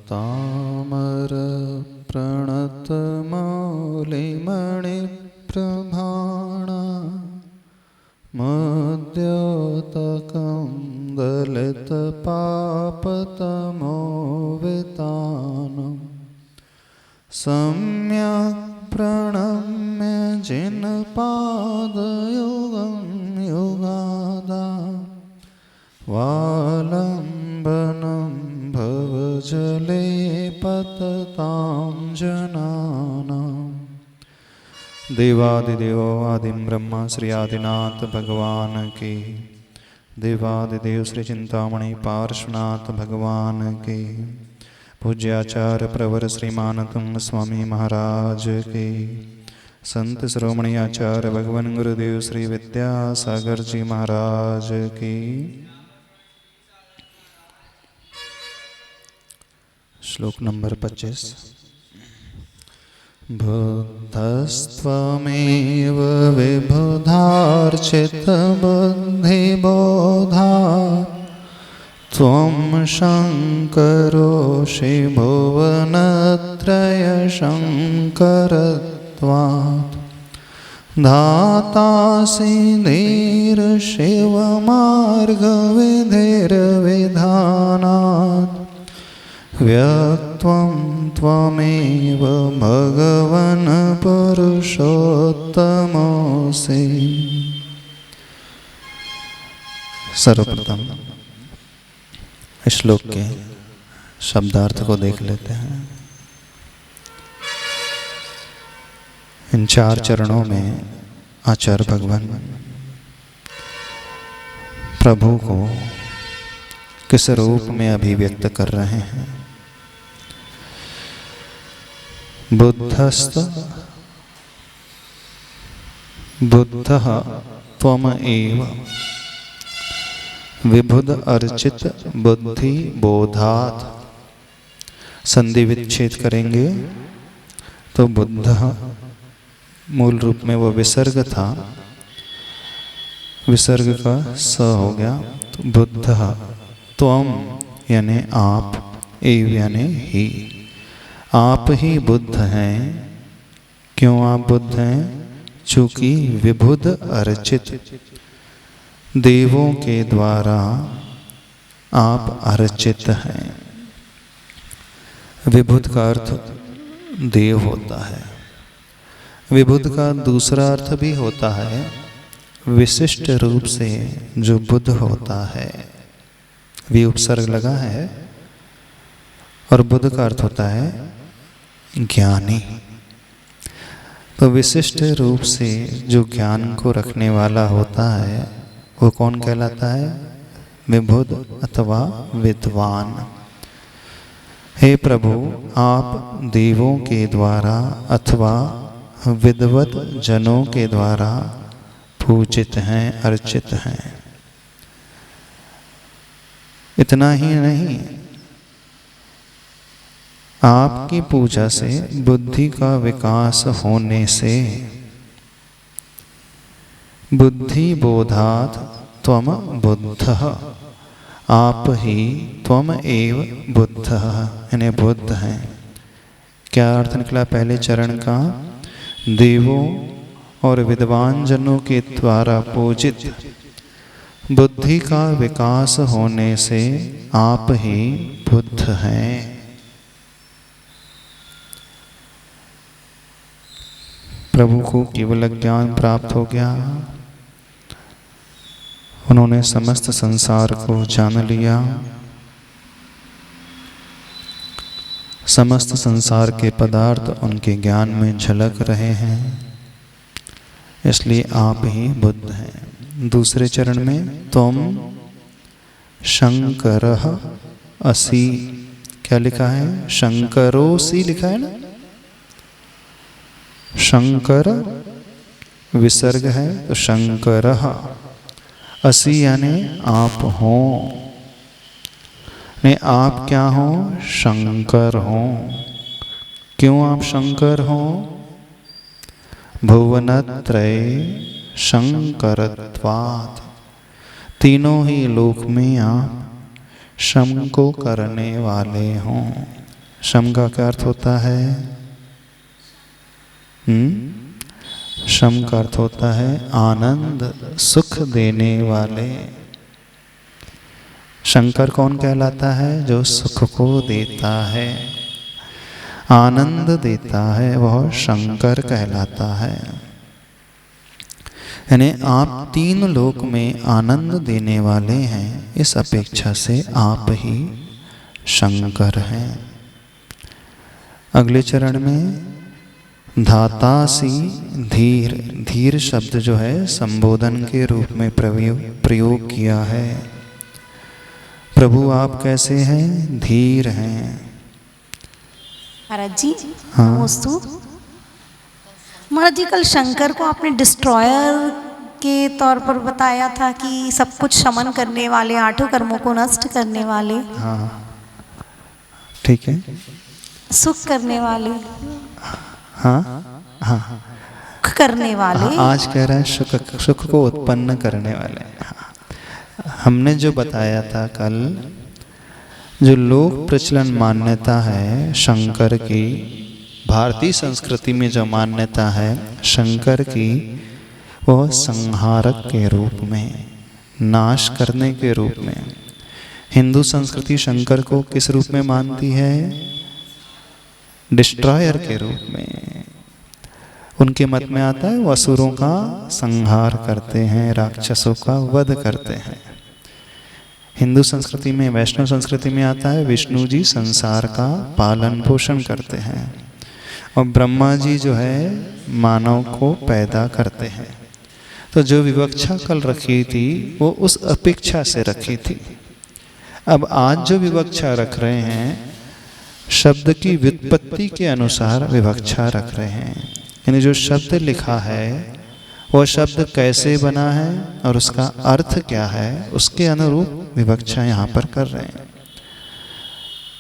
तामर प्रणत मौलिमणिप्रभाणा मद्योतकं दलितपापतमोवितानं सम्यक् प्रणम्य जिनपादयुगं युगादा वालम्बनं भवजले पततां जनानां। देवादिदेवो आदिम ब्रह्मा श्री आदिनाथ भगवान की। देवादिदेव श्री चिंतामणि पार्श्वनाथ भगवान की। पूज्याचार्य प्रवर श्रीमान तुंग स्वामी महाराज की। संत श्रोमणी आचार्य भगवान गुरुदेव श्री विद्यासागर जी महाराज की। श्लोक नंबर 25। बुद्धस्त्वमेव विबुधार्चितबुद्धिबोधा त्वं शङ्करोऽसि भुवनत्रयशङ्करत्वात् धातासि धीर्षिवमार्गविधिर्विधानात् व्यक्त्वं त्वमेव भगवन् पुरुषोत्तमोऽसि। सर्वप्रथम श्लोक के शब्दार्थ को देख लेते हैं। इन 4 चरणों में आचार्य भगवान प्रभु को किस रूप में अभिव्यक्त कर रहे हैं। बुद्धस्त बुद्धः त्वम एव विबुध अर्चित बुद्धि बोधात। संधि विच्छेद करेंगे तो बुद्ध मूल रूप में वो विसर्ग था, विसर्ग का स हो गया तो बुद्ध। त्वम यानी आप, एव यानी ही, आप ही बुद्ध हैं। क्यों आप बुद्ध हैं? चूंकि विबुध अर्चित, देवों के द्वारा आप अर्चित हैं। विबुध का अर्थ देव होता है। विबुध का दूसरा अर्थ भी होता है विशिष्ट रूप से जो बुद्ध होता है। वि उपसर्ग लगा है और बुद्ध का अर्थ होता है ज्ञानी। तो विशिष्ट रूप से जो ज्ञान को रखने वाला होता है वो कौन कहलाता है? विबुध अथवा विद्वान। हे प्रभु, आप देवों के द्वारा अथवा विद्वत जनों के द्वारा पूजित हैं, अर्चित हैं। इतना ही नहीं, आपकी पूजा से बुद्धि का विकास होने से बुद्धि बोधात त्वम बुद्धः, आप ही त्वम एव बुद्धः यानी बुद्ध हैं। क्या अर्थ निकला पहले चरण का? देवों और विद्वान जनों के द्वारा पूजित बुद्धि का विकास होने से आप ही बुद्ध हैं। प्रभु को केवल ज्ञान प्राप्त हो गया, उन्होंने समस्त संसार को जान लिया, समस्त संसार के पदार्थ उनके ज्ञान में झलक रहे हैं, इसलिए आप ही बुद्ध हैं। दूसरे चरण में तुम शंकरः असि, क्या लिखा है? शंकरोसि लिखा है ना। शंकर विसर्ग है तो शंकरः, असि यानी आप हो। नहीं, आप क्या हो? शंकर हो। क्यों आप शंकर हो? भुवनत्रय शंकरत्वात्, तीनों ही लोक में आप शम को करने वाले हों। शम का क्या अर्थ होता है? शम का अर्थ होता है आनंद सुख देने वाले। शंकर कौन कहलाता है? जो सुख को देता है, आनंद देता है, वह शंकर कहलाता है। यानी आप तीन लोक में आनंद देने वाले हैं, इस अपेक्षा से आप ही शंकर हैं। अगले चरण में धातासी धीर, धीर शब्द जो है संबोधन के रूप में प्रयोग किया है। प्रभु आप कैसे हैं? धीर हैं। महाराज जी, हाँ। नमोस्तु। महाराज जी, कल शंकर को आपने डिस्ट्रॉयर के तौर पर बताया था कि सब कुछ शमन करने वाले, आठों कर्मों को नष्ट करने वाले। हाँ ठीक है। सुख करने वाले। हाँ हाँ सुख करने वाले। हाँ, आज कह रहा है सुख को उत्पन्न करने वाले। हमने जो बताया था कल, जो लोक प्रचलन मान्यता है शंकर की, भारतीय संस्कृति में जो मान्यता है शंकर की, वह संहारक के रूप में, नाश करने के रूप में। हिंदू संस्कृति शंकर को किस रूप में मानती है? डिस्ट्रॉयर के रूप में। उनके मत में आता है वो असुरों का संहार करते हैं, राक्षसों का वध करते हैं। हिंदू संस्कृति में, वैष्णव संस्कृति में आता है विष्णु जी संसार का पालन पोषण करते हैं और ब्रह्मा जी जो है मानव को पैदा करते हैं। तो जो विवक्षा कल रखी थी वो उस अपेक्षा से रखी थी। अब आज जो विवक्षा रख रहे हैं शब्द की व्युत्पत्ति के अनुसार विवक्षा रख रहे हैं। यानी जो शब्द लिखा है वो शब्द कैसे बना है और उसका अर्थ क्या है, उसके अनुरूप विवक्षा यहाँ पर कर रहे हैं।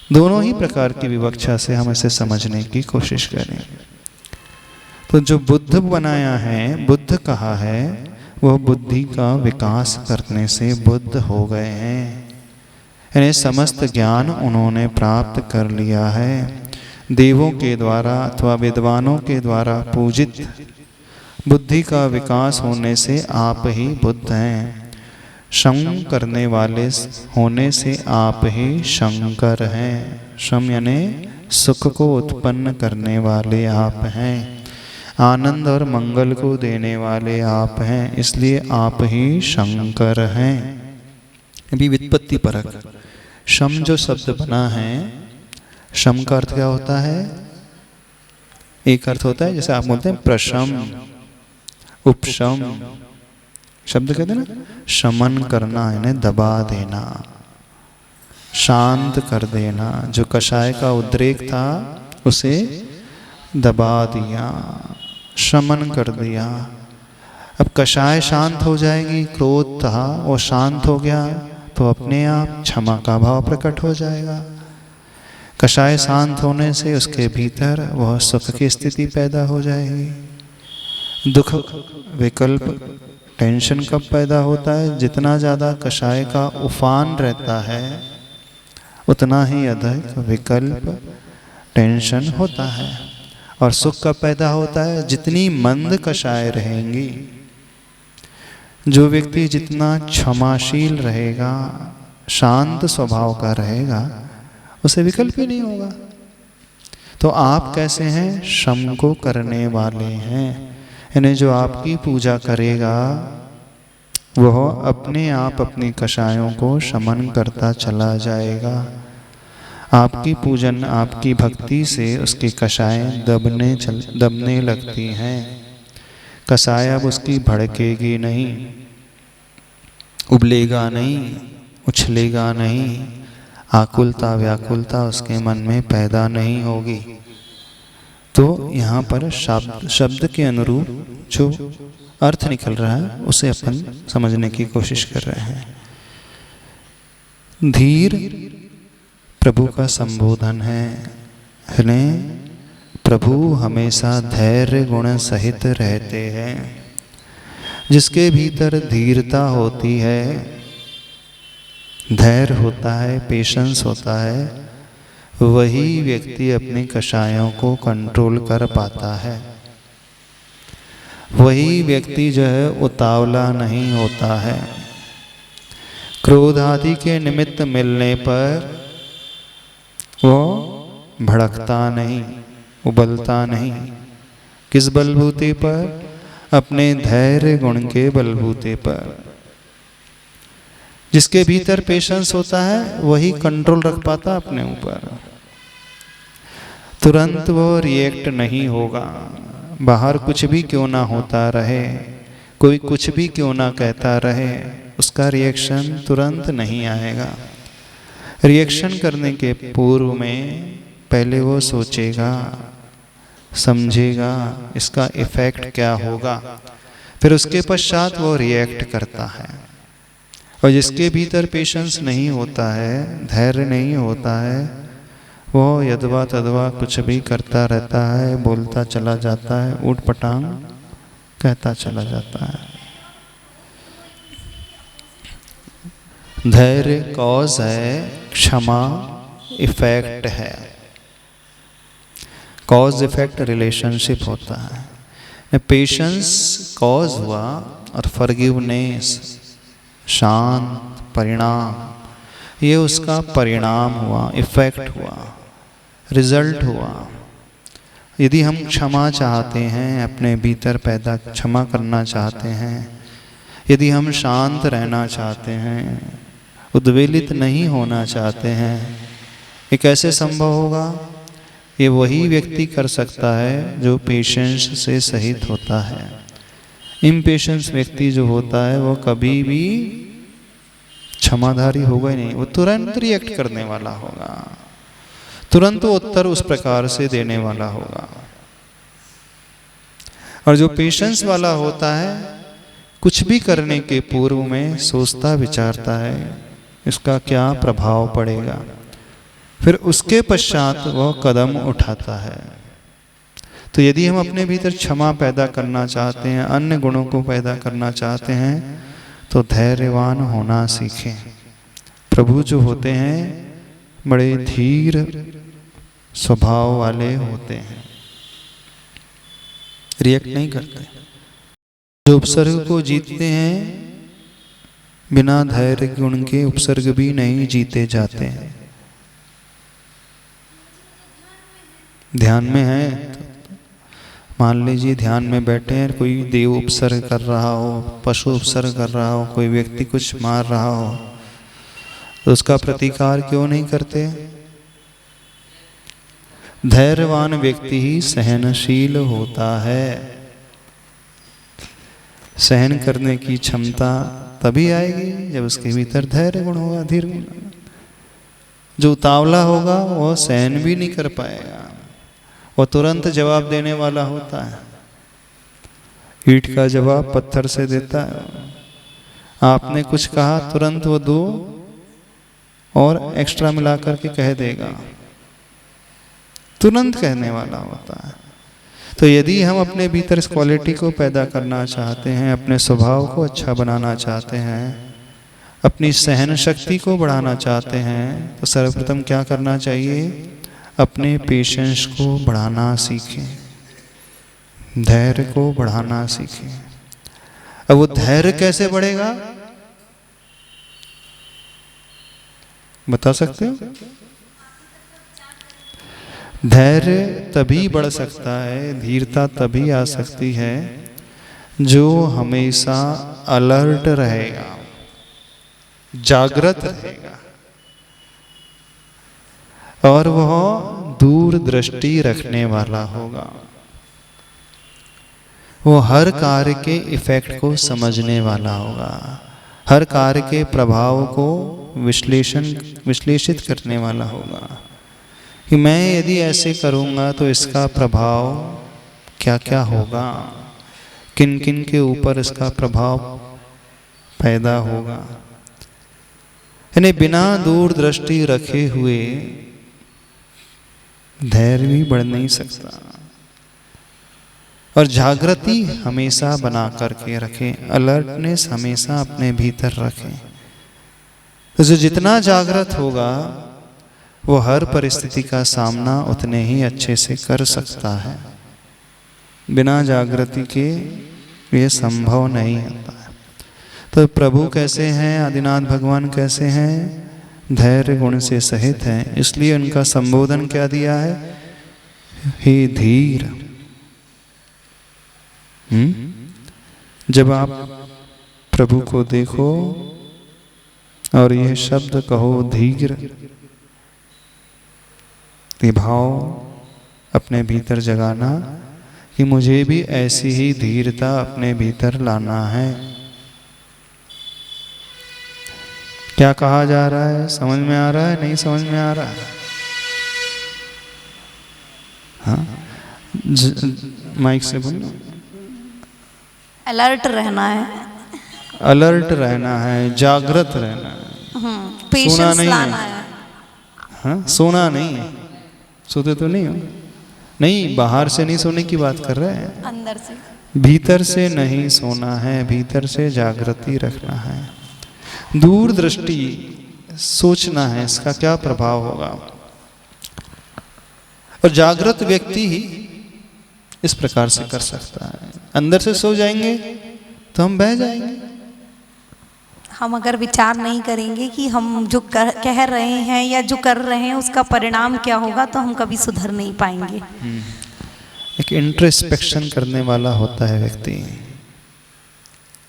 दोनों ही प्रकार की विवक्षा से हम इसे समझने की कोशिश करें। तो जो बुद्ध बनाया है, बुद्ध कहा है, वह बुद्धि का विकास करने से बुद्ध हो गए हैं। यानी समस्त ज्ञान उन्होंने प्राप्त कर लिया है। देवों के द्वारा अथवा विद्वानों के द्वारा पूजित बुद्धि का विकास होने से आप ही बुद्ध हैं। शम करने वाले होने से आप ही शंकर हैं। शम यानी सुख को उत्पन्न करने वाले आप हैं, आनंद और मंगल को देने वाले आप हैं, इसलिए आप ही शंकर हैं। अभी व्युत्पत्ति परक शम जो शब्द बना है, शम का अर्थ क्या होता है? एक अर्थ होता है जैसे आप बोलते हैं प्रशम, उपशम, शब्द कहते हैं ना, शमन करना यानी दबा देना, शांत कर देना। जो कषाय का उद्रेक था उसे दबा दिया, शमन कर दिया। अब कषाय शांत हो जाएगी, क्रोध था वो शांत हो गया तो अपने आप क्षमा का भाव प्रकट हो जाएगा। कषाय शांत होने से उसके भीतर वह सुख की स्थिति पैदा हो जाएगी। दुख विकल्प टेंशन कब पैदा होता है? जितना ज़्यादा कषाय का उफान रहता है उतना ही अधिक विकल्प टेंशन होता है। और सुख कब पैदा होता है? जितनी मंद कषाय रहेंगी, जो व्यक्ति जितना क्षमाशील रहेगा, शांत स्वभाव का रहेगा, उसे विकल्प ही नहीं होगा। तो आप कैसे हैं? शम को करने वाले हैं। यानी जो आपकी पूजा करेगा वह अपने आप अपनी कषायों को शमन करता चला जाएगा। आपकी पूजन, आपकी भक्ति से उसकी कषायें दबने लगती हैं। कषाय अब उसकी भड़केगी नहीं, उबलेगा नहीं, उछलेगा नहीं, आकुलता व्याकुलता उसके मन में पैदा नहीं होगी। तो यहाँ पर शब्द के अनुरूप जो अर्थ निकल रहा है उसे अपन समझने की कोशिश कर रहे हैं। धीर प्रभु का संबोधन है। प्रभु हमेशा धैर्य गुण सहित रहते हैं। जिसके भीतर धीरता होती है, धैर्य होता है, पेशेंस होता है, वही व्यक्ति अपने कषायों को कंट्रोल कर पाता है। वही व्यक्ति जो है उतावला नहीं होता है। क्रोध आदि के निमित्त मिलने पर वो भड़कता नहीं, उबलता नहीं। किस बलबूते पर? अपने धैर्य गुण के बलबूते पर। जिसके भीतर पेशेंस होता है वही कंट्रोल रख पाता अपने ऊपर। तुरंत वो रिएक्ट नहीं होगा। बाहर कुछ भी क्यों ना होता रहे, कोई कुछ भी क्यों ना कहता रहे, उसका रिएक्शन तुरंत नहीं आएगा। रिएक्शन करने के पूर्व में पहले वो सोचेगा, समझेगा इसका इफेक्ट क्या होगा, फिर उसके पश्चात वो रिएक्ट करता है। और जिसके भीतर पेशेंस नहीं होता है, धैर्य नहीं होता है, वो यदवा तदवा कुछ भी करता रहता है, बोलता चला जाता है, ऊट पटांग कहता चला जाता है। धैर्य कॉज है, क्षमा इफेक्ट है। कॉज इफेक्ट रिलेशनशिप होता है। पेशेंस कॉज हुआ और फॉरगिवनेस शांत परिणाम, ये उसका परिणाम हुआ, इफेक्ट हुआ, रिजल्ट हुआ। यदि हम क्षमा चाहते हैं, अपने भीतर पैदा क्षमा करना चाहते हैं, यदि हम शांत रहना चाहते हैं, उद्वेलित नहीं होना चाहते हैं, ये कैसे संभव होगा? ये वही व्यक्ति कर सकता है जो पेशेंस से सहित होता है। इम्पेशेंस व्यक्ति जो होता है वो कभी भी क्षमाधारी होगा ही नहीं। वो तुरंत रिएक्ट करने वाला होगा, तुरंत उत्तर उस प्रकार से देने वाला होगा। और जो पेशेंस वाला होता है कुछ भी करने के पूर्व में सोचता विचारता है इसका क्या प्रभाव पड़ेगा, फिर उसके पश्चात वह कदम उठाता है। तो यदि हम अपने भीतर क्षमा पैदा करना चाहते हैं, अन्य गुणों को पैदा करना चाहते हैं, तो धैर्यवान होना सीखें। प्रभु जो होते हैं बड़े धीर स्वभाव वाले होते हैं, रिएक्ट नहीं करते। जो उपसर्ग को जीतते हैं, बिना धैर्य गुण के उपसर्ग भी नहीं जीते जाते हैं। ध्यान में है, मान लीजिए ध्यान में बैठे हैं, कोई देव उपसर्ग कर रहा हो, पशु उपसर्ग कर रहा हो, कोई व्यक्ति कुछ मार रहा हो, तो उसका प्रतिकार क्यों नहीं करते? धैर्यवान व्यक्ति ही सहनशील होता है। सहन करने की क्षमता तभी आएगी जब उसके भीतर धैर्य गुण होगा, धीर गुण। जो उतावला होगा वो सहन भी नहीं कर पाएगा, वो तुरंत जवाब देने वाला होता है। ईंट का जवाब पत्थर से देता है। आपने कुछ कहा तुरंत वो दो और एक्स्ट्रा मिला करके कह देगा, तुरंत कहने वाला होता है। तो यदि हम अपने भीतर इस क्वालिटी को पैदा करना चाहते हैं, अपने स्वभाव को अच्छा बनाना चाहते हैं, अपनी सहन शक्ति को बढ़ाना चाहते हैं, तो सर्वप्रथम क्या करना चाहिए? अपने पेशेंस को बढ़ाना सीखें, धैर्य को बढ़ाना सीखें। अब वो धैर्य कैसे बढ़ेगा बता सकते हो? धैर्य तभी बढ़ सकता है, धीरता तभी आ सकती है जो हमेशा अलर्ट रहेगा, जागृत रहेगा और वह दूर दृष्टि रखने वाला होगा। वो हर कार्य के इफेक्ट को समझने वाला होगा, हर कार्य के प्रभाव को विश्लेषित करने वाला होगा कि मैं यदि ऐसे करूँगा तो इसका प्रभाव क्या क्या होगा, किन किन के ऊपर इसका प्रभाव पैदा होगा। यानी बिना दूरदृष्टि रखे हुए धैर्य भी बढ़ नहीं सकता। और जागृति हमेशा बना करके रखें, अलर्टनेस हमेशा अपने भीतर रखें। तो जो जितना जागृत होगा वो हर परिस्थिति का सामना उतने ही अच्छे से कर सकता है। बिना जागृति के ये संभव नहीं होता है। तो प्रभु कैसे हैं, आदिनाथ भगवान कैसे हैं? धैर्य गुण से सहित हैं। इसलिए उनका संबोधन क्या दिया है? हे धीर। जब आप प्रभु को देखो और यह शब्द कहो धीर, ये भाव अपने भीतर जगाना कि मुझे भी ऐसी ही धीरता अपने भीतर लाना है। क्या कहा जा रहा है? समझ में आ रहा है? नहीं समझ में आ रहा है? हाँ, माइक से बोलो। अलर्ट रहना है, अलर्ट रहना है, जागृत रहना है, सोना नहीं है। हाँ, सोना नहीं है। सोते तो नहीं हो? नहीं, बाहर से नहीं सोने की बात कर रहे हैं, अंदर से, भीतर से नहीं सोना है, भीतर से जागृति रखना है, दूरदृष्टि सोचना है इसका क्या प्रभाव होगा। और जागृत व्यक्ति ही इस प्रकार से कर सकता है। अंदर से सो जाएंगे तो हम बह जाएंगे। हम अगर विचार नहीं करेंगे कि हम जो कह रहे हैं या जो कर रहे हैं उसका परिणाम क्या होगा, तो हम कभी सुधर नहीं पाएंगे। एक इंट्रोस्पेक्शन करने वाला होता है व्यक्ति।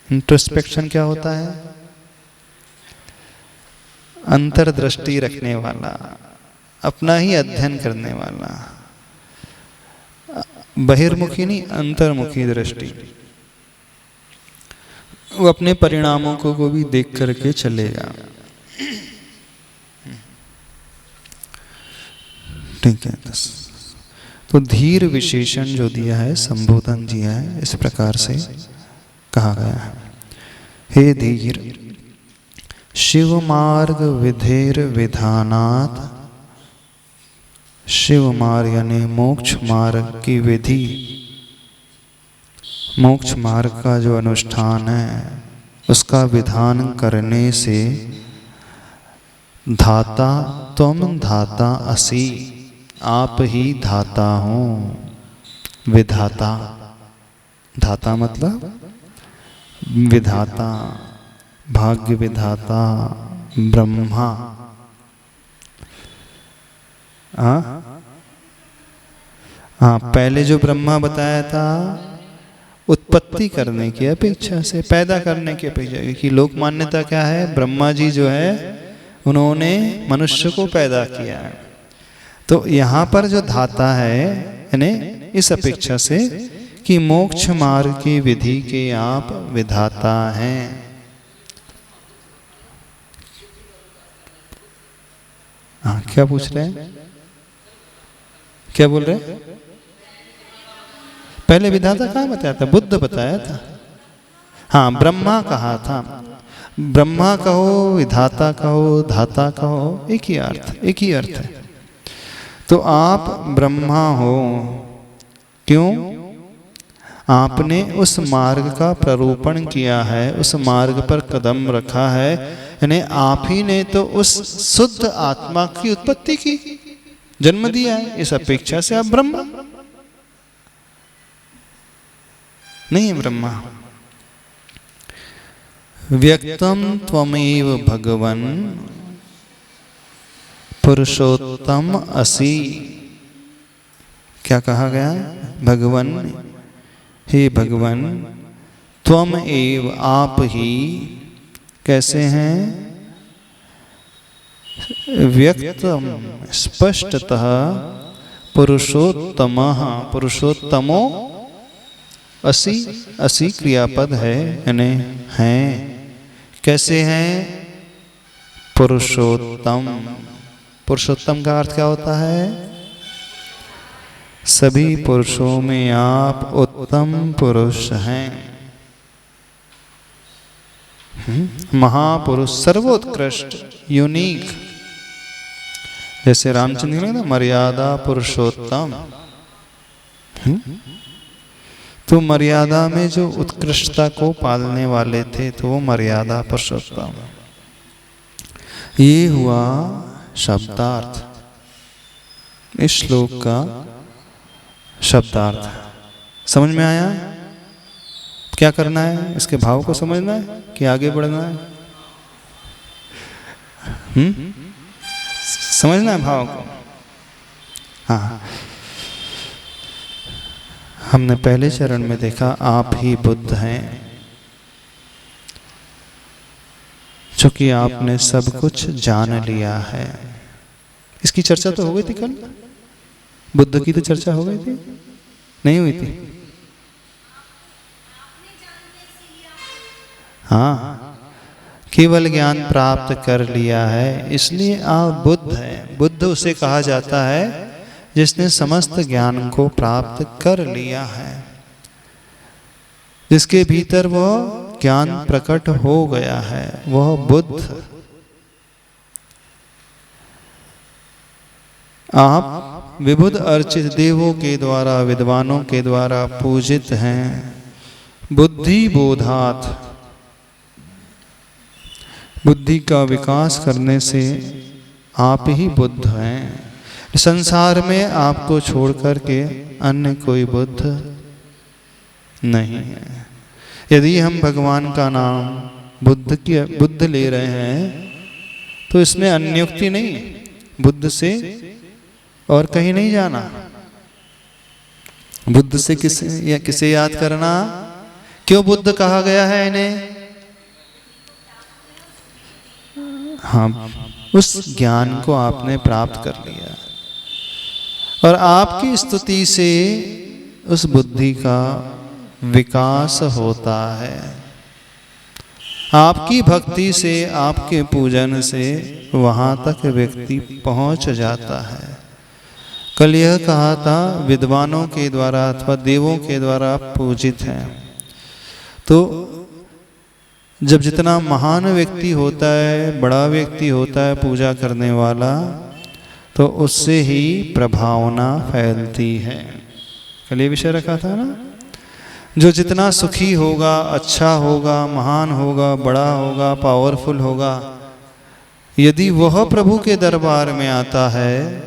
इंट्रोस्पेक्शन क्या होता है? अंतर्दृष्टि रखने वाला, अपना ही अध्ययन करने वाला, बहिर्मुखी नहीं, अंतर्मुखी दृष्टि। वो अपने परिणामों को भी देख करके चलेगा। ठीक है। तो धीर विशेषण जो दिया है, संबोधन दिया है, इस प्रकार से कहा गया है। हे धीर, शिव मार्ग विधेर विधानात्, शिव मार्ग यानी मोक्ष मार्ग की विधि, मोक्ष मार्ग का जो अनुष्ठान है उसका विधान करने से धाता तुम धाता असि, आप ही धाता हो। विधाता, धाता मतलब विधाता, भाग्य विधाता, ब्रह्मा। हाँ, पहले जो ब्रह्मा बताया था उत्पत्ति करने की अपेक्षा से, पैदा करने की अपेक्षा, क्योंकि लोक मान्यता क्या है? ब्रह्मा जी जो है उन्होंने मनुष्य को पैदा किया है। तो यहाँ पर जो धाता है यानी इस अपेक्षा से कि मोक्ष मार्ग की विधि के आप विधाता हैं। हाँ, क्या पूछ रहे हैं? क्या बोल रहे हैं? पहले विधाता कहाँ बताया था? बुद्ध बताया था। हाँ, ब्रह्मा कहा था। ब्रह्मा कहो, विधाता कहो, धाता कहो, एक ही अर्थ, एक ही अर्थ है। तो आप ब्रह्मा हो, क्यों? आपने उस मार्ग का प्ररूपण किया है, उस मार्ग पर कदम रखा है, यानी आप ही ने तो उस शुद्ध आत्मा की उत्पत्ति की, जन्म दिया है। इस अपेक्षा से आप ब्रह्मा नहीं, ब्रह्मा। व्यक्तम त्वमेव भगवन पुरुषोत्तम असि। क्या कहा गया? भगवन, हे भगवन, त्वम एव, आप ही कैसे हैं? व्यक्तम, स्पष्टतः, पुरुषोत्तमः, पुरुषोत्तमो, असि, असि क्रियापद है यानी हैं। कैसे हैं? पुरुषोत्तम। पुरुषोत्तम का अर्थ क्या होता है? सभी पुरुषों में आप उत्तम पुरुष हैं। महापुरुष, सर्वोत्कृष्ट, यूनिक। जैसे रामचंद्र ने ना मर्यादा पुरुषोत्तम, तो मर्यादा में जो उत्कृष्टता को पालने वाले थे तो वो मर्यादा पुरुषोत्तम। ये हुआ शब्दार्थ। इस श्लोक का शब्दार्थ। समझ में आया? क्या करना है? इसके भाव को समझना है कि आगे बढ़ना है? समझना है भाव को? हाँ, हमने पहले चरण में देखा आप ही बुद्ध हैं, चूंकि आपने सब कुछ जान लिया है। इसकी चर्चा तो हो गई थी कल, बुद्ध की तो चर्चा हो गई थी, नहीं हुई थी? हाँ, केवल ज्ञान प्राप्त कर लिया है, इसलिए आप बुद्ध हैं। बुद्ध उसे कहा जाता है जिसने समस्त ज्ञान को प्राप्त कर लिया है, जिसके भीतर वह ज्ञान प्रकट हो गया है, वह बुद्ध। आप विबुध अर्चित देवों के द्वारा, विद्वानों के द्वारा पूजित हैं। बुद्धि बोधात, बुद्धि का विकास करने से आप ही बुद्ध हैं। संसार में आपको छोड़ करके अन्य कोई बुद्ध नहीं है। यदि हम भगवान का नाम बुद्ध ले रहे हैं तो इसमें अन्योक्ति नहीं है, बुद्ध से और कहीं नहीं जाना। बुद्ध से किसे याद करना? क्यों बुद्ध कहा गया है इन्हें? हाँ, उस ज्ञान को आपने प्राप्त कर लिया और आपकी स्तुति से उस बुद्धि का विकास होता है। आपकी भक्ति से, आपके पूजन से वहां तक व्यक्ति पहुंच जाता है। कल यह कहा था विद्वानों के द्वारा अथवा देवों के द्वारा पूजित हैं। तो जब जितना महान व्यक्ति होता है, बड़ा व्यक्ति होता है पूजा करने वाला, तो उससे ही प्रभावना फैलती है। कल ये विषय रखा था ना, जो जितना सुखी होगा, अच्छा होगा, महान होगा, बड़ा होगा, पावरफुल होगा, यदि वह प्रभु के दरबार में आता है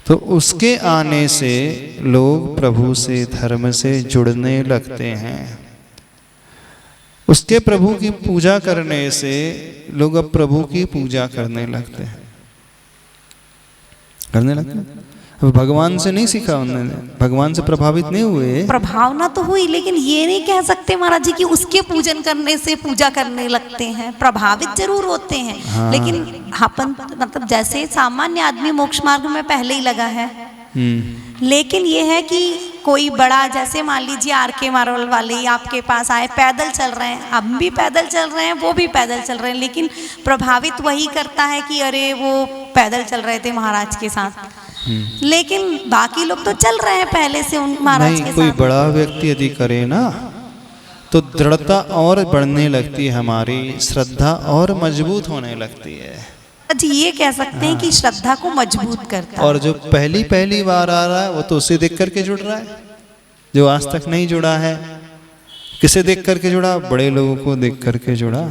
तो उसके आने से लोग प्रभु से, धर्म से जुड़ने लगते हैं। उसके प्रभु की पूजा करने से लोग अब प्रभु की पूजा करने लगते हैं। अब भगवान से नहीं सीखा उन्होंने, भगवान से प्रभावित नहीं हुए। प्रभावना तो हुई, लेकिन ये नहीं कह सकते महाराज जी कि उसके पूजन करने से पूजा करने लगते हैं। प्रभावित जरूर होते हैं। हाँ। लेकिन अपन मतलब जैसे सामान्य आदमी मोक्ष मार्ग में पहले ही लगा है, लेकिन ये है कि कोई बड़ा, जैसे मान लीजिए आर.के. मारवाल वाले आपके पास आए, पैदल चल रहे हैं, हम भी पैदल चल रहे हैं, वो भी पैदल चल रहे हैं, लेकिन प्रभावित वही करता है कि अरे वो पैदल चल रहे थे महाराज के साथ, लेकिन बाकी लोग तो चल रहे हैं पहले से उन महाराज के साथ। कोई बड़ा व्यक्ति यदि करे ना तो दृढ़ता और बढ़ने लगती है, हमारी श्रद्धा और मजबूत होने लगती है जी। ये कह सकते हैं कि श्रद्धा को मजबूत करता है। और जो पहली बार आ रहा है वो तो उसे देख करके जुड़ रहा है, जो आज तक नहीं जुड़ा है। किसे देख करके जुड़ा? बड़े लोगों को देख करके जुड़ा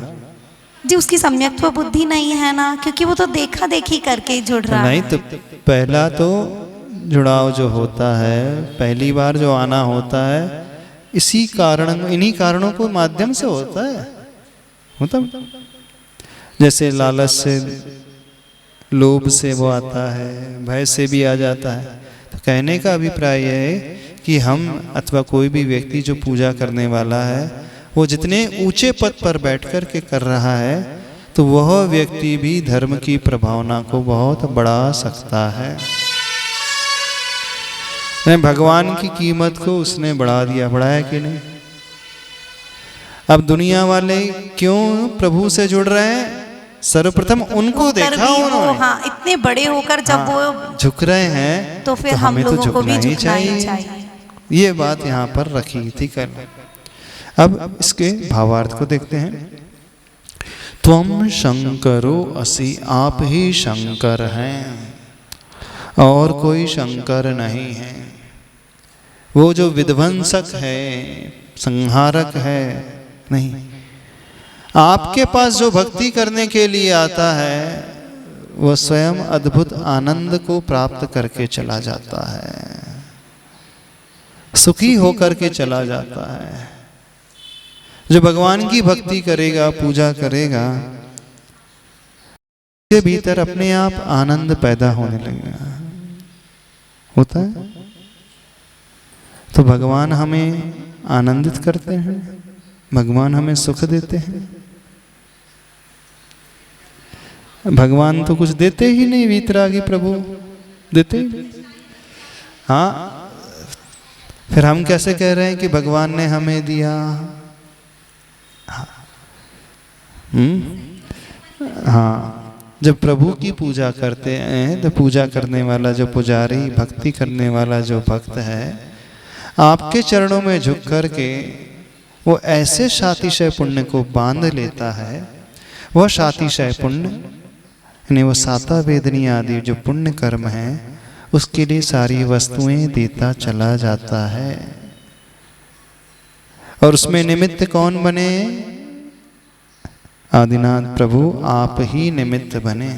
जी। उसकी सम्यक्त्व बुद्धि नहीं है ना, क्योंकि वो तो देखा देखी करके जुड़ रहा है। नहीं तो पहला तो जुड़ाव जो होता है, पहली बार जो आना होता है, इसी कारण, इन्हीं कारणों को माध्यम से होता है। मतलब जैसे लालच से, लोभ से वो आता है, भय से भी आ जाता है। तो कहने का अभिप्राय यह है कि हम अथवा कोई भी व्यक्ति जो पूजा करने वाला है, वो जितने ऊंचे पद पर बैठकर के कर रहा है, तो वह व्यक्ति भी धर्म की प्रभावना को बहुत बढ़ा सकता है। भगवान की कीमत को उसने बढ़ा दिया, बढ़ाया कि नहीं? अब दुनिया वाले क्यों प्रभु से जुड़ रहे हैं? सर्वप्रथम उनको देखा उन्होंने। हाँ, इतने बड़े होकर जब वो झुक रहे हैं तो फिर हम लोगों को भी झुकना ही चाहिए। ये बात यहाँ पर रखी थी कल। अब इसके भावार्थ को देखते हैं। त्वम शंकरो असि, आप ही शंकर हैं और कोई शंकर नहीं है। वो जो विध्वंसक है, संहारक है, नहीं। आपके पास जो भक्ति करने के लिए आता है वह स्वयं अद्भुत आनंद को प्राप्त करके चला जाता है, सुखी होकर के चला जाता है। जो भगवान की भक्ति करेगा, पूजा करेगा, के भीतर अपने आप आनंद पैदा होने लगेगा। होता है। तो भगवान हमें आनंदित करते हैं, भगवान हमें सुख देते हैं। भगवान तो कुछ देते ही नहीं, वीतरागी प्रभु देते ही नहीं। हाँ, फिर हम कैसे कह रहे हैं कि भगवान ने हमें दिया? हाँ, जब प्रभु की पूजा करते हैं तो पूजा करने वाला जो पुजारी, भक्ति करने वाला जो भक्त है, आपके चरणों में झुक कर के वो ऐसे शातिशय पुण्य को बांध लेता है। वह शातिशय पुण्य यानी वो साता वेदनी आदि जो पुण्य कर्म है, उसके लिए सारी वस्तुएं देता चला जाता है। और उसमें निमित्त कौन बने? आदिनाथ प्रभु आप ही निमित्त बने।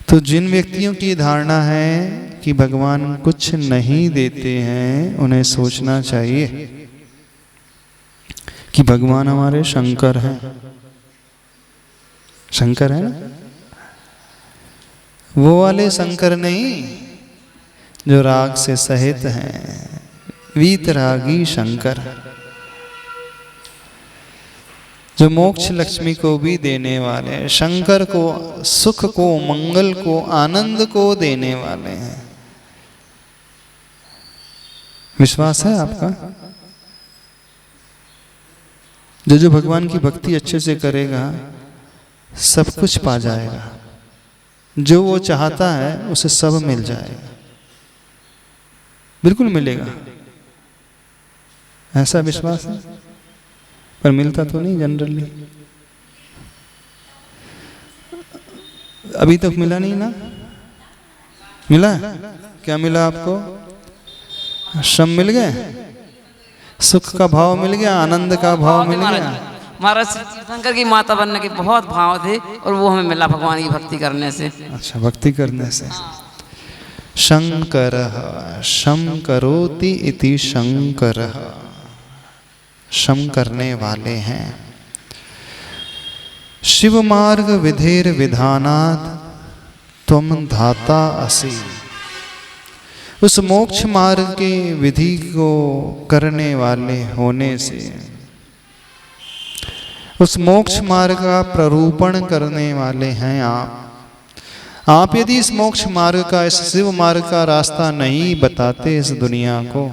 तो जिन व्यक्तियों की धारणा है कि भगवान कुछ नहीं देते हैं, उन्हें सोचना चाहिए कि भगवान हमारे शंकर हैं। शंकर है ना, वो वाले शंकर नहीं जो राग से सहित हैं, वीतरागी शंकर, जो मोक्ष लक्ष्मी को भी देने वाले हैं, शंकर को सुख को, मंगल को, आनंद को देने वाले हैं। विश्वास है आपका? जो भगवान की भक्ति अच्छे से करेगा सब कुछ पा जाएगा, जो वो चाहता है उसे सब मिल जाएगा, बिल्कुल मिलेगा। ऐसा विश्वास है, पर मिलता तो नहीं जनरली। अभी तक मिला नहीं ना? मिला? क्या मिला आपको? श्रम मिल गए, सुख का भाव मिल गया, आनंद का भाव मिल गया। महाराज शंकर की माता बनने के बहुत भाव थे और वो हमें मिला भगवान की भक्ति करने से। अच्छा, भक्ति करने से। शंकर शम करोति इति शंकर, शम करने वाले हैं। शिव मार्ग विधेर विधानात् त्वम धाता असि। उस मोक्ष मार्ग के विधि को करने वाले होने से, उस मोक्ष मार्ग का प्ररूपण करने वाले हैं आप यदि इस मोक्ष मार्ग का, इस शिव मार्ग का रास्ता नहीं बताते इस दुनिया को,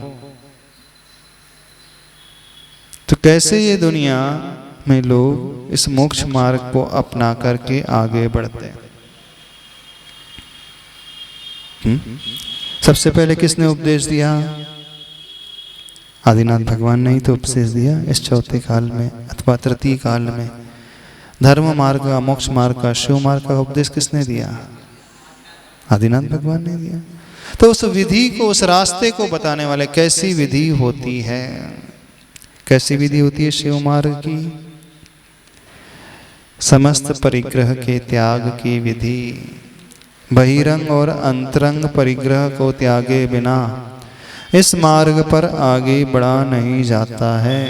तो कैसे ये दुनिया में लोग इस मोक्ष मार्ग को अपना करके आगे बढ़ते हैं? सबसे पहले किसने उपदेश दिया? आदिनाथ भगवान ने ही तो उपदेश दिया इस चौथे काल में अथवा तृतीय काल में। धर्म मार्ग का, मोक्ष मार्ग का, शिव मार्ग का उपदेश किसने दिया? आदिनाथ भगवान ने दिया। तो उस विधि को, उस रास्ते को बताने वाले, कैसी विधि होती है, कैसी विधि होती है शिव मार्ग की? समस्त परिग्रह के त्याग की विधि। बहिरंग और अंतरंग परिग्रह को त्यागे बिना इस मार्ग पर आगे बढ़ा नहीं जाता है।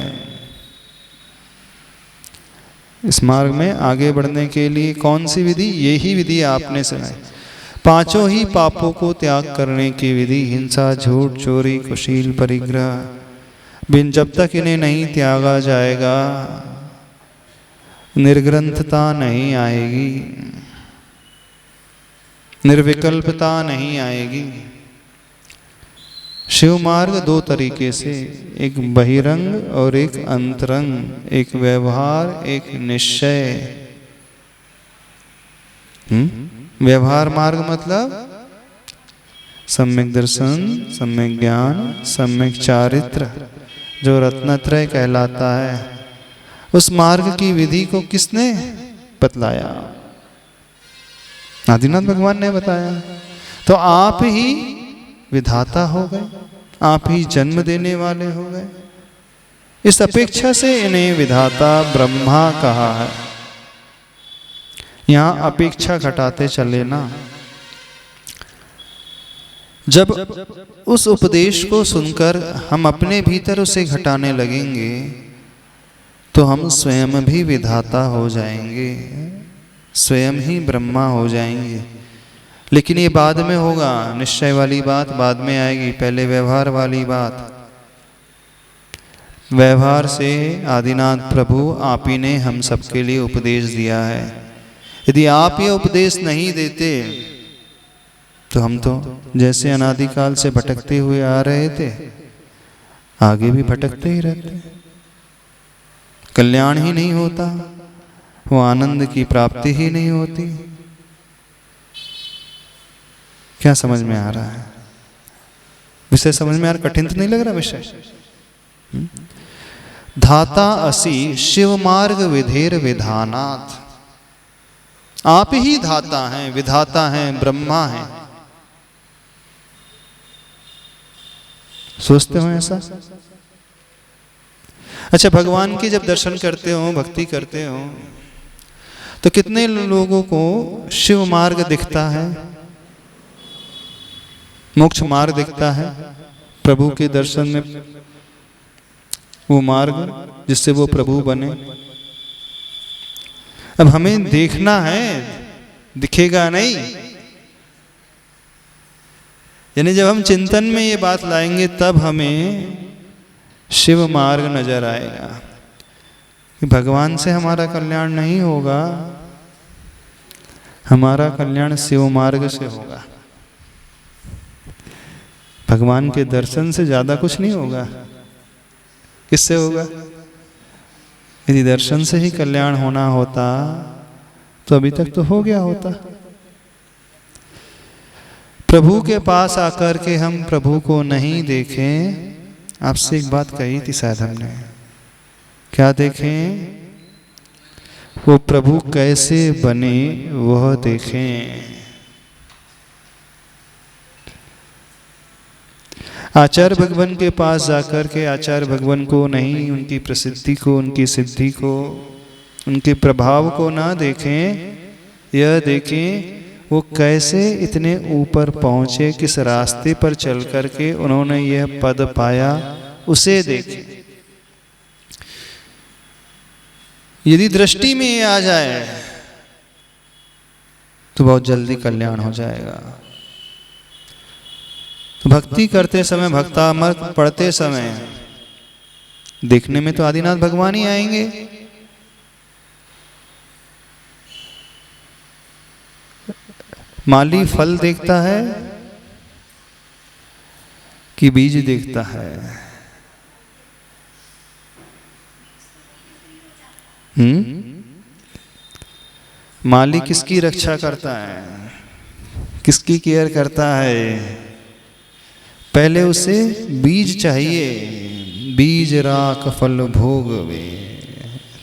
इस मार्ग में आगे बढ़ने के लिए कौन सी विधि? यही विधि आपने सुनाई। पांचों ही पापों को त्याग करने की विधि, हिंसा, झूठ, चोरी, कुशील, परिग्रह। बिन जब तक इन्हें नहीं त्यागा जाएगा निर्ग्रंथता नहीं आएगी, निर्विकल्पता नहीं आएगी। शिव मार्ग दो तरीके से, एक बहिरंग और एक अंतरंग, एक व्यवहार, एक निश्चय। व्यवहार मार्ग मतलब सम्यक दर्शन, सम्यक ज्ञान, सम्यक चारित्र, जो रत्नत्रय कहलाता है। उस मार्ग की विधि को किसने बतलाया? आदिनाथ भगवान ने बताया। तो आप ही विधाता हो गए, आप ही जन्म देने वाले हो गए। इस अपेक्षा से इन्हें विधाता ब्रह्मा कहा है। यहाँ अपेक्षा घटाते चले ना। जब उस उपदेश को सुनकर हम अपने भीतर उसे घटाने लगेंगे तो हम स्वयं भी विधाता हो जाएंगे, स्वयं ही ब्रह्मा हो जाएंगे। लेकिन ये बाद में होगा, निश्चय वाली बात बाद में आएगी, पहले व्यवहार वाली बात। व्यवहार से आदिनाथ प्रभु आप ही ने हम सबके लिए उपदेश दिया है। यदि आप ये उपदेश नहीं देते तो हम तो जैसे अनादिकाल से भटकते हुए आ रहे थे, आगे भी भटकते ही रहते, कल्याण ही नहीं होता, वो आनंद की प्राप्ति ही नहीं होती। क्या समझ में आ रहा है? विषय समझ में आ रहा? कठिन तो नहीं लग रहा विषय? धाता असि शिव मार्ग विधेर विधानात्। आप ही धाता हैं, विधाता हैं, ब्रह्मा हैं। सोचते हो ऐसा? अच्छा, भगवान के जब दर्शन करते हो, भक्ति करते हो, तो कितने लोगों को शिव मार्ग दिखता है, मोक्ष मार्ग दिखता है, प्रभु के दर्शन में वो मार्ग जिससे वो प्रभु बने। अब हमें देखना है, दिखेगा नहीं। यानी जब हम चिंतन में ये बात लाएंगे तब हमें शिव मार्ग नजर आएगा कि भगवान से हमारा कल्याण नहीं होगा, हमारा कल्याण शिव मार्ग से होगा। भगवान के दर्शन से ज्यादा कुछ नहीं होगा। किससे होगा? यदि दर्शन से ही कल्याण होना होता तो अभी तक तो हो गया होता। प्रभु के पास आकर के हम प्रभु को नहीं देखें। आपसे एक बात कही थी शायद हमने, क्या देखें? वो प्रभु कैसे बने वह देखें। आचार्य भगवान के पास जाकर के आचार्य भगवान को नहीं, उनकी प्रसिद्धि को, उनकी सिद्धि को, उनके प्रभाव को ना देखें, यह देखें वो कैसे इतने ऊपर पहुंचे, किस रास्ते पर चल करके उन्होंने यह पद पाया, उसे देखें। यदि दृष्टि में ये आ जाए तो बहुत जल्दी कल्याण हो जाएगा। तो भक्ति करते समय, भक्तामृत पढ़ते समय देखने में तो आदिनाथ भगवान ही आएंगे। माली फल देखता है कि बीज देखता है? माली किसकी रक्षा करता है, किसकी केयर करता है? पहले उसे बीज चाहिए। बीज राख फल भोग वे,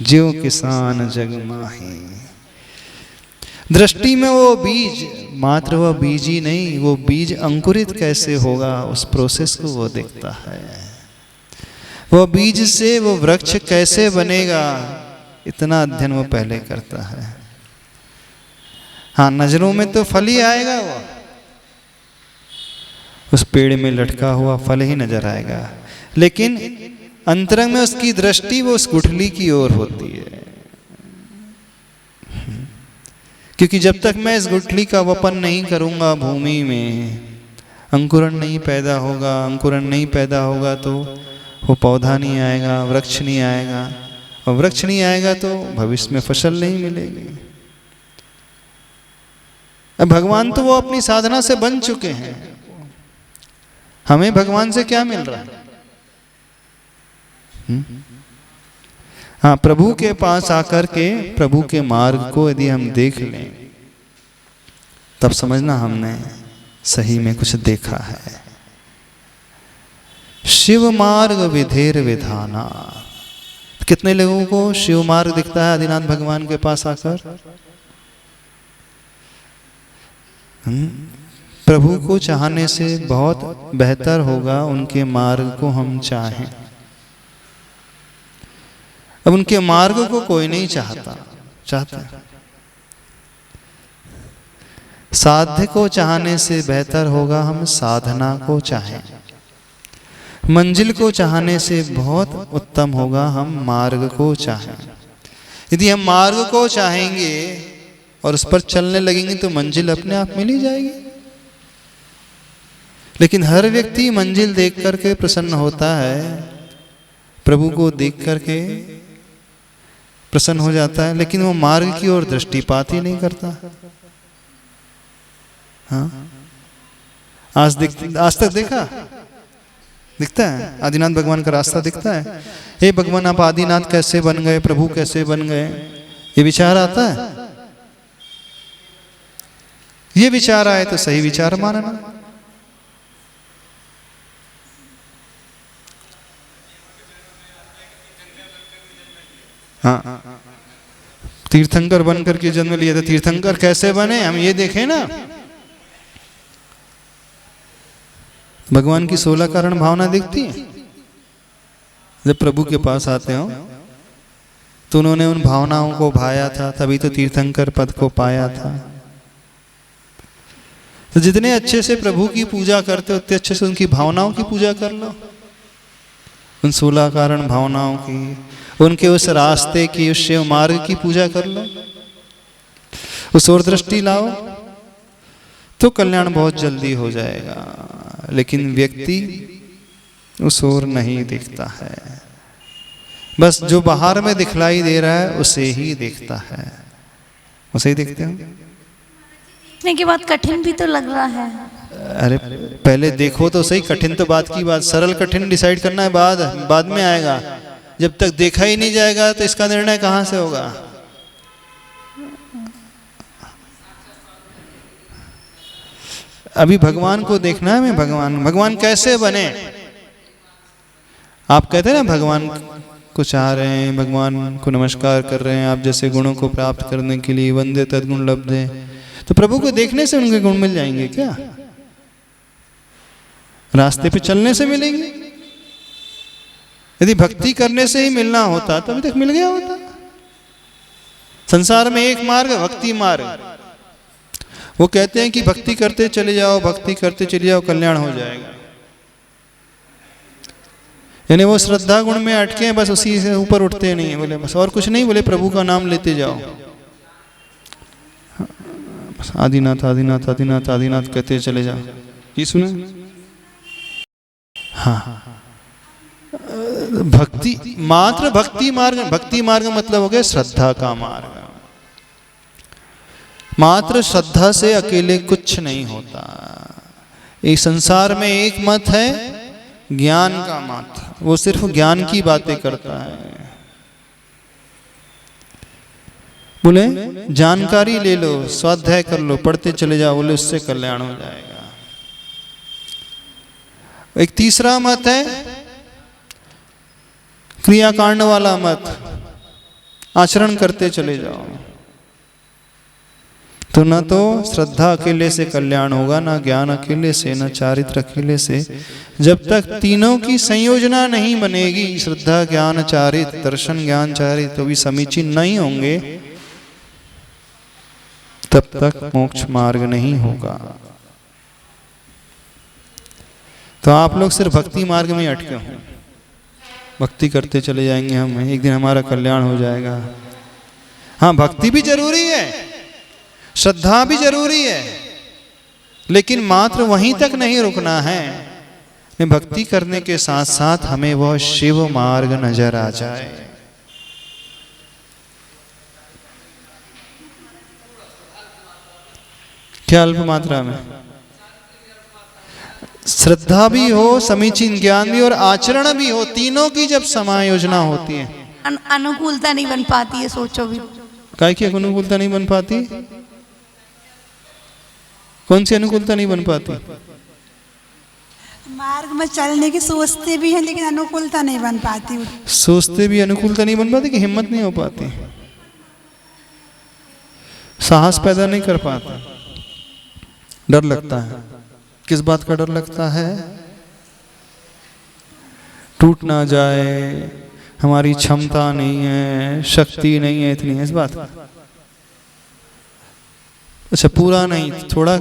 ज्यों किसान जग माही। दृष्टि में वो बीज, मात्र वह बीज ही नहीं, वो बीज अंकुरित कैसे होगा उस प्रोसेस को वो देखता है। वो बीज से वो वृक्ष कैसे बनेगा, इतना अध्ययन वो पहले करता है। हाँ, नजरों में तो फल ही आएगा, वो उस पेड़ में लटका हुआ फल ही नजर आएगा, लेकिन अंतरंग में उसकी दृष्टि वो उस गुठली की ओर होती है। क्योंकि जब तक मैं इस गुठली का वपन नहीं करूंगा भूमि में, अंकुरण नहीं पैदा होगा। अंकुरण नहीं पैदा होगा तो वो पौधा नहीं आएगा, वृक्ष नहीं आएगा, और वृक्ष नहीं आएगा तो भविष्य में फसल नहीं मिलेगी। अब भगवान तो वो अपनी साधना से बन चुके हैं, हमें भगवान से क्या मिल रहा है? हाँ, प्रभु के पास आकर के प्रभु के मार्ग को यदि हम देख लें तब समझना हमने सही में कुछ देखा है। शिव मार्ग विधेर विधाना। कितने लोगों को शिव मार्ग दिखता है आदिनाथ भगवान के पास आकर? प्रभु को चाहने से बहुत बेहतर होगा उनके मार्ग को हम चाहें। अब उनके मार्ग को कोई नहीं चाहता। साध्य को चाहने से बेहतर होगा हम साधना को चाहें। मंजिल को चाहने से बहुत उत्तम होगा हम मार्ग को चाहें। यदि हम मार्ग को चाहेंगे और उस पर चलने लगेंगे तो मंजिल अपने आप मिल ही जाएगी। लेकिन हर व्यक्ति मंजिल देख करके प्रसन्न होता है, प्रभु को देख करके प्रसन्न हो जाता है, लेकिन वो मार्ग की ओर दृष्टिपात ही नहीं करता। हाँ, आज तक देखा दिखता है आदिनाथ भगवान का रास्ता दिखता है? हे भगवान आप आदिनाथ कैसे बन गए, प्रभु कैसे बन गए, ये विचार आता है? ये विचार आए तो सही विचार मानना। हाँ, तीर्थंकर बनकर के जन्म लिया था, तीर्थंकर कैसे बने हम ये देखें ना। भगवान की 16 कारण भावना दिखती है। जब प्रभु के पास आते हो तो उन्होंने उन भावनाओं को भाया था, तभी तो तीर्थंकर पद को पाया था। तो जितने अच्छे से प्रभु की पूजा करते हो उतने अच्छे से उनकी भावनाओं की पूजा कर लो, उन 16 कारण भावनाओं की, उनके उस रास्ते की, उस शिव मार्ग की पूजा कर लो, उस ओर दृष्टि लाओ तो कल्याण बहुत जल्दी हो जाएगा। लेकिन व्यक्ति उस ओर नहीं दिखता है, बस जो बाहर में दिखलाई दे रहा है उसे ही देखता है, उसे ही देखते हो। देखने के बाद कठिन भी तो लग रहा है। अरे पहले देखो तो सही, कठिन तो बात की बात, सरल कठिन डिसाइड करना है बाद में आएगा। जब तक देखा ही नहीं जाएगा तो इसका निर्णय कहां से होगा? अभी भगवान को देखना है। मैं भगवान कैसे बने? आप कहते हैं ना भगवान को चाह रहे हैं, भगवान को नमस्कार कर रहे हैं, आप जैसे गुणों को प्राप्त करने के लिए वंदे तद्गुण लब्धे। तो प्रभु को देखने से उनके गुण मिल जाएंगे क्या? रास्ते पे चलने से मिलेंगे? यदि भक्ति करने से ही मिलना होता तो अभी तक मिल गया होता। संसार में एक मार्ग है, भक्ति मार्ग। वो कहते हैं कि भक्ति करते चले जाओ, भक्ति करते चले जाओ, कल्याण हो जाएगा। यानी वो श्रद्धा गुण में अटके हैं, बस उसी से ऊपर उठते नहीं है, बोले बस और कुछ नहीं, बोले प्रभु का नाम लेते जाओ, बस आदिनाथ आदिनाथ आदिनाथ आदिनाथ कहते चले जाओ। ये सुना? हाँ, भक्ति मात्र भक्ति मार्ग मतलब हो गया श्रद्धा का मार्ग। मात्र श्रद्धा से अकेले कुछ नहीं होता। इस संसार में एक मत है ज्ञान का मत, वो सिर्फ ज्ञान की बातें करता है। बोले जानकारी ले लो, स्वाध्याय कर लो, पढ़ते चले जाओ, बोले उससे कल्याण हो जाएगा। एक तीसरा मत है क्रियाकांड वाला मत, आचरण करते चले जाओ। तो न तो श्रद्धा अकेले से कल्याण होगा, ना ज्ञान अकेले से, ना चारित्र अकेले से। जब तक तीनों की संयोजना नहीं बनेगी, श्रद्धा ज्ञान चारित्र, दर्शन ज्ञान चारित्र तो भी समीचीन नहीं होंगे, तब तक मोक्ष मार्ग नहीं होगा। तो आप लोग सिर्फ भक्ति मार्ग में अटके हो, भक्ति करते चले जाएंगे हम, एक दिन हमारा कल्याण हो जाएगा। हाँ, भक्ति भी जरूरी है, श्रद्धा भी जरूरी है, लेकिन मात्र वहीं तक नहीं रुकना है। भक्ति करने के साथ साथ हमें वह शिव मार्ग नजर आ जाए। क्या अल्प मात्रा में? श्रद्धा भी हो, समीचीन ज्ञान भी और आचरण भी हो, तीनों की जब समायोजना होती है। अनुकूलता नहीं बन पाती है, सोचो भी। काय की अनुकूलता नहीं बन पाती? कौन सी अनुकूलता नहीं बन पाती? मार्ग में चलने की सोचते भी हैं, लेकिन अनुकूलता नहीं बन पाती। सोचते भी अनुकूलता नहीं बन पाती कि हिम्मत नहीं हो पाती, साहस पैदा नहीं कर पाता, डर लगता है। किस बात का डर लगता है? टूट ना जाए, हमारी क्षमता नहीं है, शक्ति नहीं है इतनी, इस बात का। अच्छा, पूरा नहीं, थोड़ा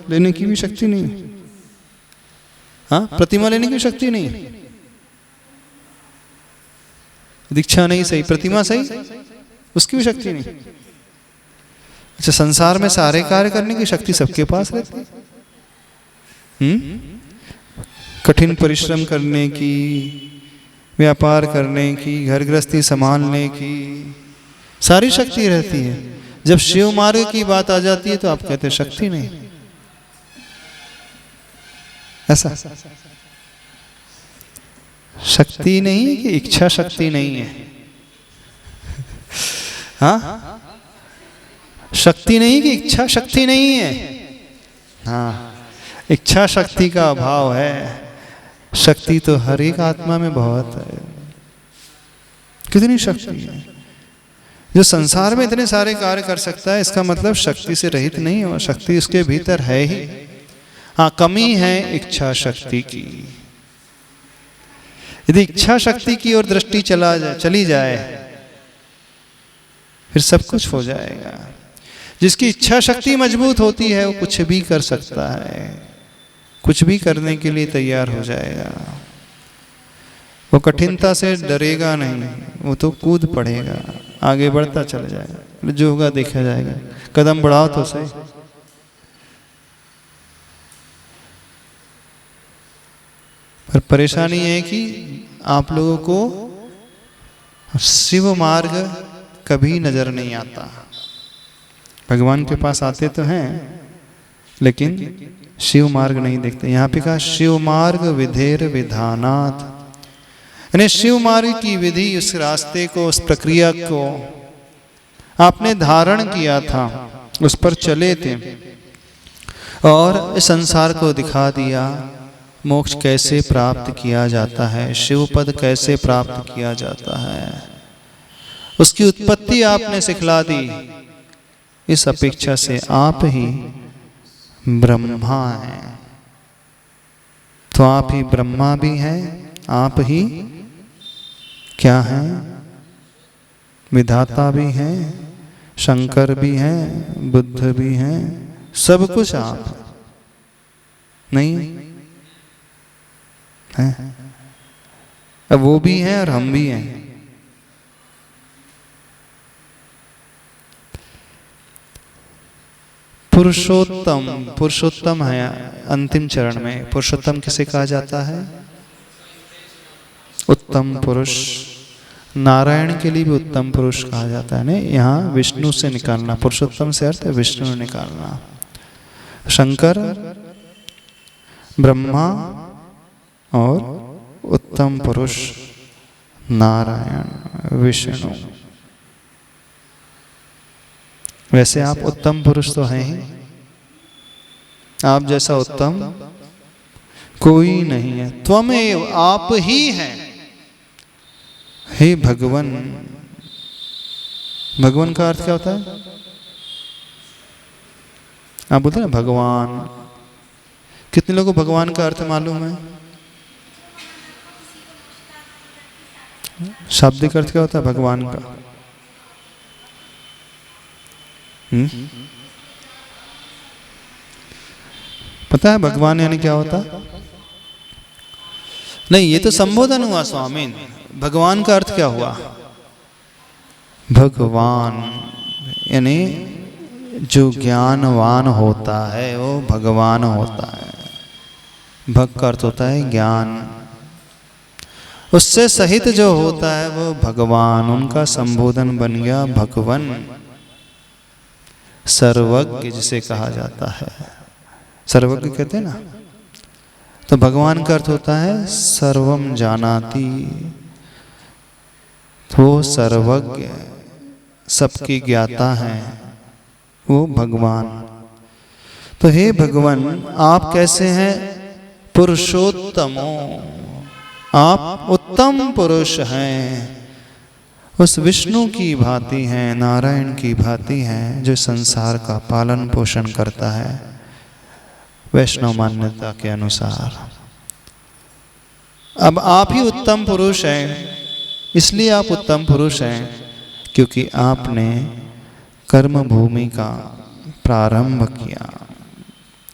लेने की भी शक्ति नहीं? हाँ, प्रतिमा लेने की शक्ति नहीं? दीक्षा नहीं सही, प्रतिमा सही, उसकी भी शक्ति नहीं? अच्छा, संसार में सारे कार्य करने की शक्ति सबके पास रहती है। कठिन परिश्रम करने की, व्यापार करने की, घर गृहस्थी संभालने की सारी शक्ति रहती है। जब शिव मार्ग की बात आ जाती है तो आप कहते शक्ति नहीं। ऐसा शक्ति नहीं कि इच्छा शक्ति नहीं है। हाँ, शक्ति नहीं कि इच्छा शक्ति नहीं है। हाँ, इच्छा शक्ति का अभाव है, शक्ति तो हर एक आत्मा में बहुत है। कितनी शक्ति है! जो संसार में इतने सारे कार्य कर सकता है, इसका मतलब शक्ति से रहित नहीं है, शक्ति उसके भीतर है ही। हाँ, कमी है इच्छा शक्ति की। यदि इच्छा शक्ति की ओर दृष्टि चली जाए फिर सब कुछ हो जाएगा। जिसकी इच्छा शक्ति मजबूत होती है वो कुछ भी कर सकता है, कुछ भी करने के लिए तैयार हो जाएगा। वो कठिनता से डरेगा नहीं, वो तो कूद पड़ेगा, आगे बढ़ता चला जाएगा, जो होगा देखा जाएगा। कदम बढ़ाओ तो सही। पर परेशानी है कि आप लोगों को शिव मार्ग कभी नजर नहीं आता। भगवान के पास आते तो हैं लेकिन शिव मार्ग नहीं देखते। यहाँ पे कहा शिव मार्ग विधेर विधानात्, यानी शिव मार्ग की विधि, उस रास्ते को, उस प्रक्रिया को आपने धारण किया था, उस पर चले थे और इस संसार को दिखा दिया। मोक्ष कैसे प्राप्त किया जाता है, शिव पद कैसे प्राप्त किया जाता है, उसकी उत्पत्ति आपने सिखला दी। इस अपेक्षा से आप ही ब्रह्मा हैं, तो आप ही ब्रह्मा भी हैं, आप ही क्या हैं, विधाता भी हैं, शंकर भी हैं, बुद्ध भी हैं, सब कुछ आप नहीं हैं। अब वो भी हैं और हम भी हैं। पुरुषोत्तम, पुरुषोत्तम है अंतिम चरण में। पुरुषोत्तम किसे कहा जाता है? उत्तम पुरुष। नारायण के लिए भी उत्तम पुरुष कहा जाता है। नहीं, यहाँ विष्णु से निकालना, पुरुषोत्तम से अर्थ है विष्णु निकालना। शंकर, ब्रह्मा और उत्तम पुरुष नारायण विष्णु। वैसे आप उत्तम पुरुष तो हैं ही, आप जैसा उत्तम कोई नहीं है। त्वमेव, आप ही हैं। हे भगवन, भगवान का अर्थ क्या होता है? आप बोलते हैं ना भगवान। कितने लोगों को भगवान का अर्थ मालूम है? शाब्दिक अर्थ क्या होता है भगवान का? पता है भगवान यानी क्या होता? नहीं, ये तो संबोधन हुआ स्वामी। भगवान का अर्थ क्या हुआ? भगवान यानी जो ज्ञानवान होता है वो भगवान होता है। भग का अर्थ होता है ज्ञान, उससे सहित जो होता है वो भगवान। उनका संबोधन बन गया भगवन। सर्वज्ञ जिसे कहा जाता है, सर्वज्ञ कहते हैं ना, तो भगवान का अर्थ होता है सर्वम जानाति। वो सर्वज्ञ, सबकी ज्ञाता हैं, वो भगवान। तो हे भगवान, आप कैसे हैं? पुरुषोत्तमो, आप उत्तम पुरुष हैं। उस विष्णु की भांति हैं, नारायण की भांति हैं, जो संसार का पालन पोषण करता है वैष्णव मान्यता के अनुसार। अब आप ही उत्तम पुरुष हैं। इसलिए आप उत्तम पुरुष हैं क्योंकि आपने कर्म भूमि का प्रारंभ किया,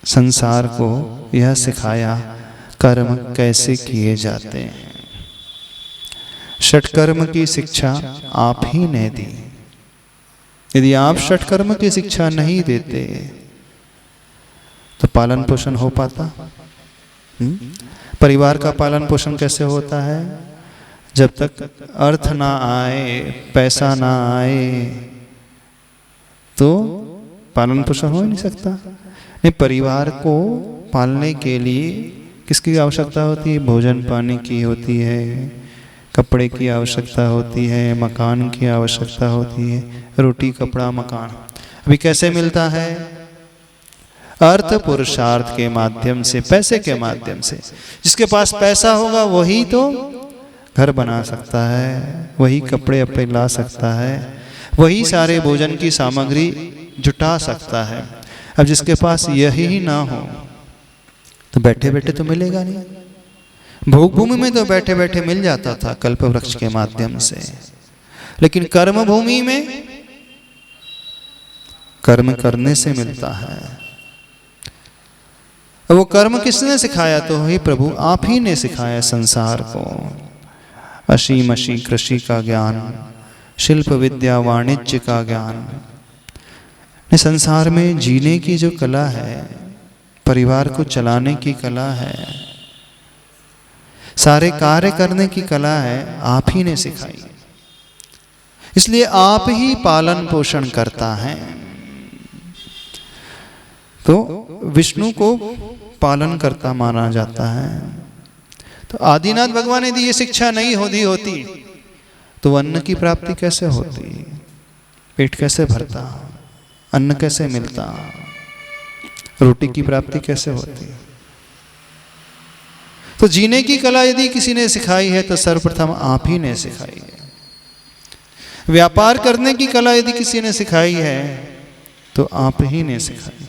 संसार को यह सिखाया कर्म कैसे किए जाते हैं। षटकर्म की शिक्षा आप ही ने दी। यदि आप षटकर्म की शिक्षा नहीं देते तो पालन पोषण हो पाता? परिवार का पालन पोषण कैसे होता है? जब तक अर्थ ना आए, पैसा ना आए, तो पालन पोषण हो ही नहीं सकता। नहीं, परिवार को पालने के लिए किसकी आवश्यकता होती है? भोजन पानी की होती है, कपड़े की आवश्यकता होती है, मकान की आवश्यकता होती है। रोटी कपड़ा मकान अभी कैसे मिलता है? अर्थ पुरुषार्थ के माध्यम से, पैसे के माध्यम से। जिसके पास पैसा होगा वही तो घर बना सकता है, वही कपड़े अपने ला सकता है, वही सारे भोजन की सामग्री जुटा सकता है। अब जिसके पास यही ना हो तो बैठे बैठे तो मिलेगा नहीं। भोग भूमि में तो बैठे बैठे मिल जाता था कल्प वृक्ष के माध्यम से, लेकिन कर्म भूमि में कर्म करने से मिलता है। वो कर्म किसने सिखाया? तो ही प्रभु आप ही ने सिखाया संसार को। असीम अशी कृषि का ज्ञान, शिल्प विद्या वाणिज्य का ज्ञान, संसार में जीने की जो कला है, परिवार को चलाने की कला है, सारे कार्य करने की कला है, आप ही ने सिखाई। इसलिए आप ही पालन पोषण करता है। तो विष्णु को पालन करता माना जाता है। तो आदिनाथ भगवान यदि ये शिक्षा नहीं होती तो अन्न की प्राप्ति कैसे होती? पेट कैसे भरता? अन्न कैसे मिलता? रोटी की प्राप्ति कैसे होती? तो जीने की कला यदि किसी ने सिखाई है तो सर्वप्रथम आप ही ने सिखाई है। व्यापार करने की कला यदि किसी ने सिखाई है तो आप ही ने सिखाई।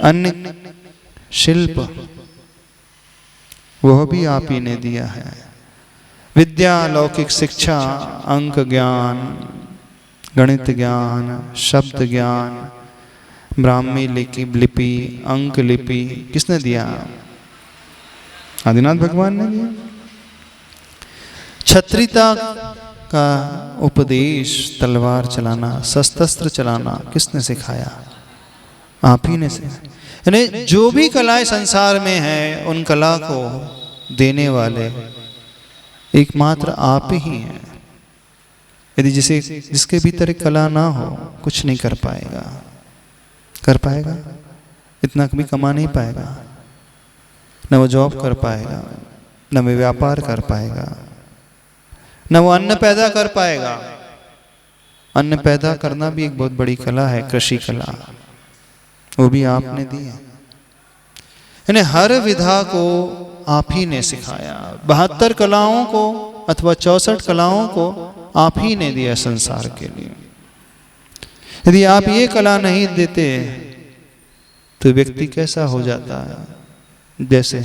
अन्य शिल्प वह भी आप ही ने दिया है। विद्या, लौकिक शिक्षा, अंक ज्ञान, गणित ज्ञान, शब्द ज्ञान, ब्राह्मी लिपि, अंक लिपि किसने दिया? आदिनाथ भगवान ने दिया। क्षत्रियता का उपदेश, तलवार चलाना, शस्त्र चलाना किसने सिखाया? आप ही ने सिखाया। यानी जो भी कलाएं संसार में है उन कला को देने वाले एकमात्र आप ही हैं। यदि जिसके भीतर एक कला ना हो कुछ नहीं कर पाएगा। कर पाएगा? इतना कभी कमा नहीं पाएगा, न वो जॉब कर पाएगा, न वो व्यापार कर पाएगा, न वो अन्न पैदा कर पाएगा। अन्न पैदा करना भी एक बहुत बड़ी कला है, कृषि कला, वो भी आपने दी है। यानी हर विधा को आप ही ने सिखाया। 72 कलाओं को अथवा 64 कलाओं को आप ही ने दिया संसार के लिए। यदि आप ये कला नहीं देते तो व्यक्ति कैसा हो जाता है? जैसे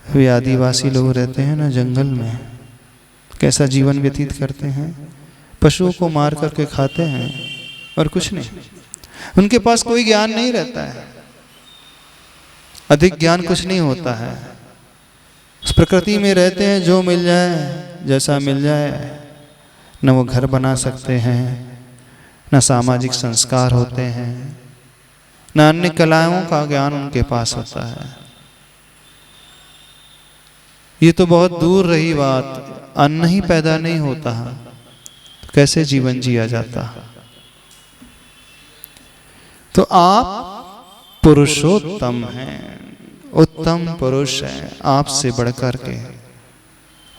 वे आदिवासी लोग रहते हैं ना जंगल में, कैसा जीवन व्यतीत करते हैं? पशुओं को मार करके खाते हैं और कुछ नहीं। उनके पास कोई ज्ञान नहीं रहता है, अधिक ज्ञान कुछ नहीं होता है। उस प्रकृति में रहते हैं, जो मिल जाए, जैसा मिल जाए। न वो घर बना सकते हैं, न सामाजिक संस्कार होते हैं, न अन्य कलाओं का ज्ञान उनके पास होता है। ये तो बहुत दूर रही बात, अन्न ही पैदा नहीं होता तो कैसे जीवन जिया जाता? तो आप पुरुषोत्तम हैं, उत्तम पुरुष हैं, आपसे बढ़कर के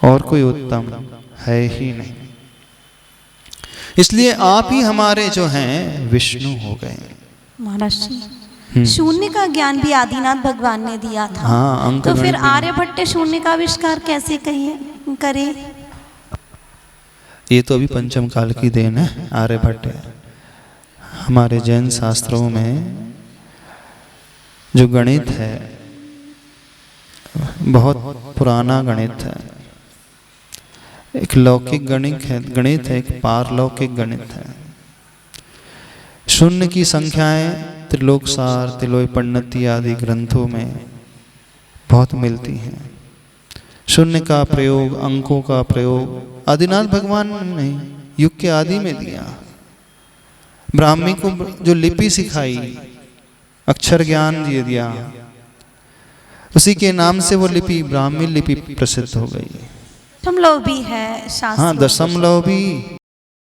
और कोई उत्तम है ही नहीं। इसलिए आप ही हमारे जो हैं विष्णु हो गए। महाराज जी, शून्य का ज्ञान भी आदिनाथ भगवान ने दिया था। हाँ, अंक तो फिर आर्यभट्ट शून्य का आविष्कार कैसे करे? ये तो अभी पंचम काल की देन है आर्यभट्ट। हमारे जैन शास्त्रों में जो गणित है बहुत पुराना गणित है। एक लौकिक गणित है, एक पारलौकिक गणित है। शून्य की संख्याएं त्रिलोकसार, तिलोय पण्णति आदि ग्रंथों में बहुत मिलती हैं। शून्य का प्रयोग, अंकों का प्रयोग आदिनाथ भगवान ने युग के आदि में दिया। ब्राह्मी को जो लिपि सिखाई, अक्षर ज्ञान दिया, उसी के नाम से वो लिपि ब्राह्मी लिपि प्रसिद्ध हो गई। दशमलव भी है शास्त्र। हाँ, दशमलव भी